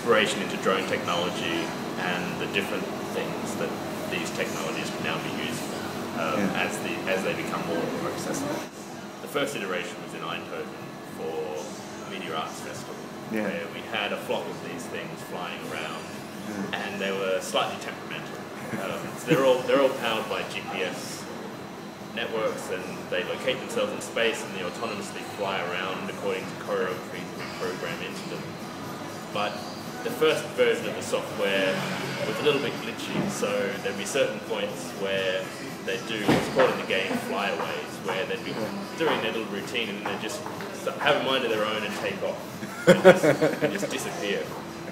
exploration into drone technology and the different things that these technologies can now be used as they become more and more accessible. The first iteration was in Eindhoven for Media Arts Festival, where we had a flock of these things flying around, and they were slightly temperamental. So they're all powered by GPS networks, and they locate themselves in space and they autonomously fly around according to choreography that we program into them. But the first version of the software was a little bit glitchy, so there'd be certain points where they'd do what's called in the game flyaways, where they'd be doing their little routine and they'd just have a mind of their own and take off and just disappear.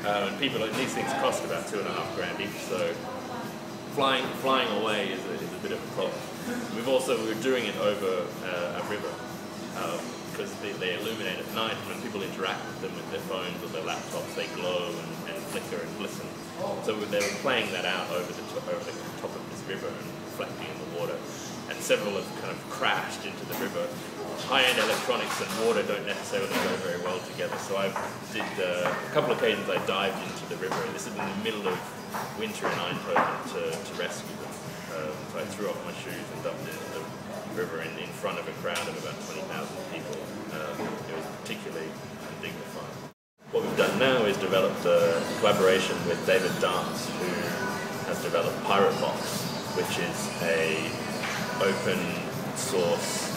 And these things cost about $2.5 grand each, so flying away is a bit of a problem. We were doing it over a river, because they illuminate at night. When people interact with them with their phones or their laptops, they glow and flicker and glisten. So they were playing that out over the top of this river and reflecting in the water. And several have kind of crashed into the river. High-end electronics and water don't necessarily go very well together. So a couple of occasions I dived into the river. This is in the middle of winter in Eindhoven to rescue them. So I threw off my shoes and dumped into the river in front of a crowd of about 20,000 people. It was particularly undignified. What we've done now is developed a collaboration with David Dance, who has developed PirateBox, which is a open source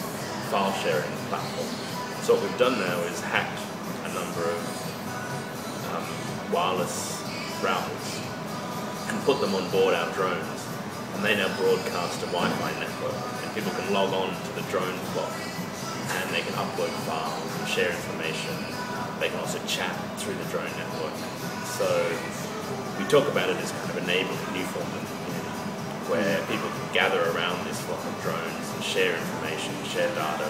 file sharing platform. So what we've done now is hacked a number of wireless routers and put them on board our drones, and they now broadcast a Wi-Fi network, and people can log on to the drone flock and they can upload files and share information. They can also chat through the drone network. So we talk about it as kind of enabling new forms of community, where people can gather around this flock of drones and share information, share data,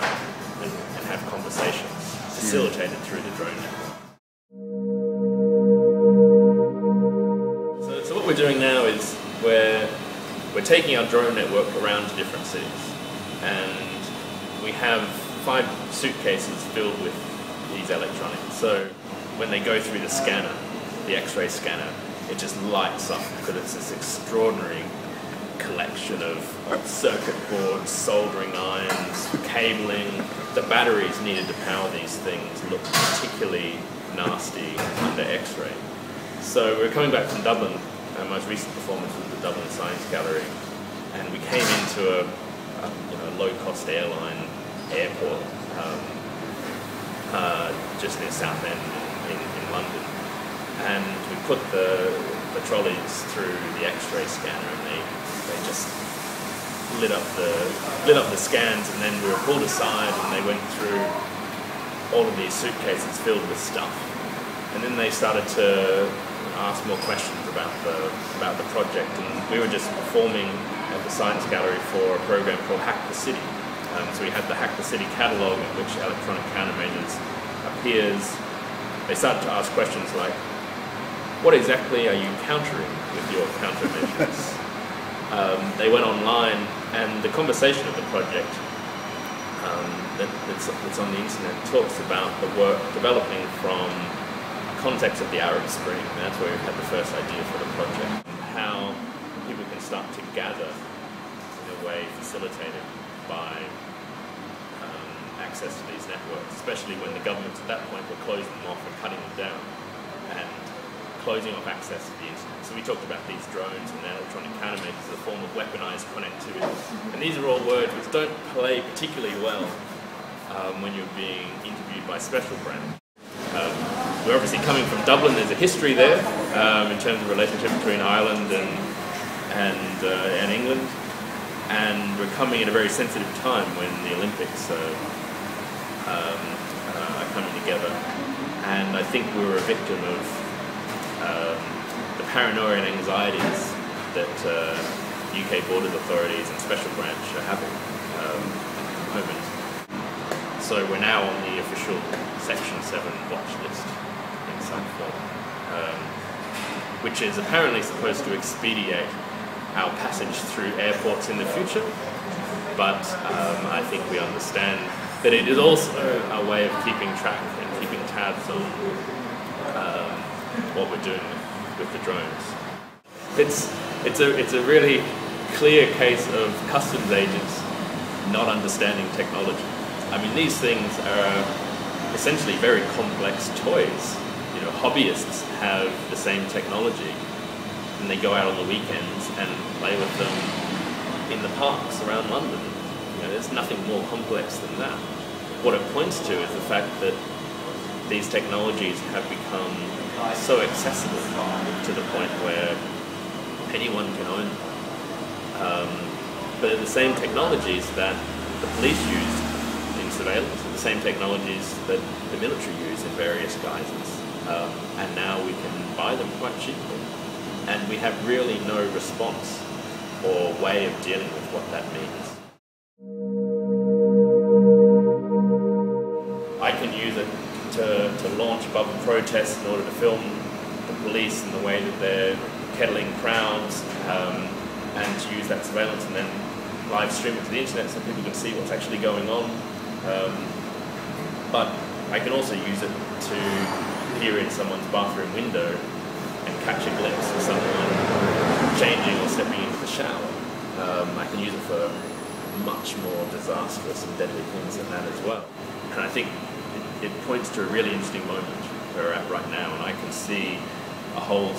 and have conversations facilitated through the drone network. So what we're doing now is we're taking our drone network around to different cities, and we have 5 suitcases filled with these electronics. So when they go through the scanner, the X-ray scanner, it just lights up because it's this extraordinary collection of circuit boards, soldering irons, cabling. The batteries needed to power these things look particularly nasty under X-ray. So we're coming back from Dublin. Our most recent performance was the Dublin Science Gallery, and we came into a low-cost airline airport just near Southend in London, and we put the trolleys through the X-ray scanner, and they just lit up the scans, and then we were pulled aside and they went through all of these suitcases filled with stuff, and then they started to ask more questions about the project, and we were just performing at the Science Gallery for a program called Hack the City. So we had the Hack the City catalogue in which electronic countermeasures appears. They started to ask questions like, what exactly are you countering with your countermeasures? They went online, and the conversation of the project that's on the internet talks about the work developing from context of the Arab Spring. That's where we had the first idea for the project. How people can start to gather in a way facilitated by access to these networks, especially when the governments at that point were closing them off and cutting them down and closing off access to the internet. So we talked about these drones and electronic countermeasures as a form of weaponized connectivity. And these are all words which don't play particularly well when you're being interviewed by special branch. We're obviously coming from Dublin. There's a history there in terms of relationship between Ireland and England, and we're coming at a very sensitive time when the Olympics are coming together. And I think we were a victim of the paranoia and anxieties that UK borders authorities and special branch are having at the moment. So we're now on the official Section 7 watch list in some form, which is apparently supposed to expedite our passage through airports in the future, but I think we understand that it is also a way of keeping track and keeping tabs on what we're doing with the drones. It's a really clear case of customs agents not understanding technology. I mean, these things are essentially very complex toys. You know, hobbyists have the same technology, and they go out on the weekends and play with them in the parks around London. You know, there's nothing more complex than that. What it points to is the fact that these technologies have become so accessible to the point where anyone can own them. But they're the same technologies that the police use in surveillance, are the same technologies that the military use in various guises. And now we can buy them quite cheaply. And we have really no response or way of dealing with what that means. I can use it to launch above a protest in order to film the police in the way that they're kettling crowds, and to use that surveillance and then live stream it to the internet so people can see what's actually going on. But I can also use it to peer in someone's bathroom window and catch a glimpse of someone changing or stepping into the shower. I can use it for much more disastrous and deadly things than that as well. And I think it points to a really interesting moment where we're at right now, and I can see a whole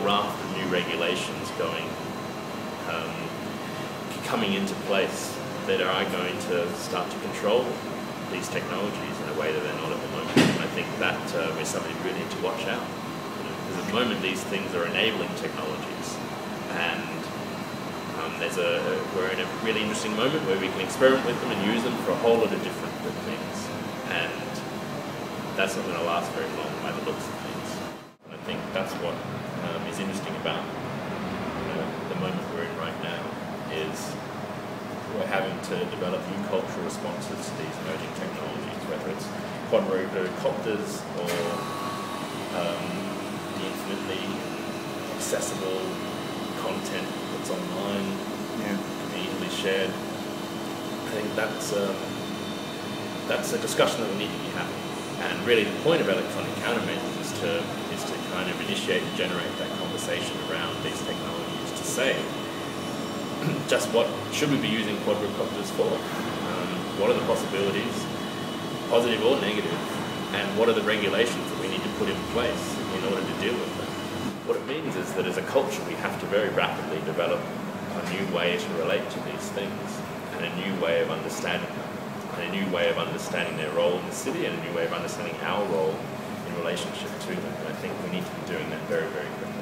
raft of new regulations coming into place that are going to start to control these technologies in a way that they're not at the moment. And I think that is something we really need to watch out. Because at the moment these things are enabling technologies, and we're in a really interesting moment where we can experiment with them and use them for a whole lot of different good things. And that's not going to last very long by the looks of things. And I think that's what is interesting about the moment we're in right now, is we're having to develop new cultural responses to these emerging technologies, whether it's quadrocopters or the infinitely accessible content that's online, can be easily shared. I think that's a discussion that we need to be having. And really the point of electronic countermeasures is to kind of initiate and generate that conversation around these technologies, to say, just what should we be using quadrocopters for? What are the possibilities, positive or negative, and what are the regulations that we need to put in place in order to deal with them? What it means is that as a culture we have to very rapidly develop a new way to relate to these things, and a new way of understanding them, and a new way of understanding their role in the city, and a new way of understanding our role in relationship to them. And I think we need to be doing that very, very quickly.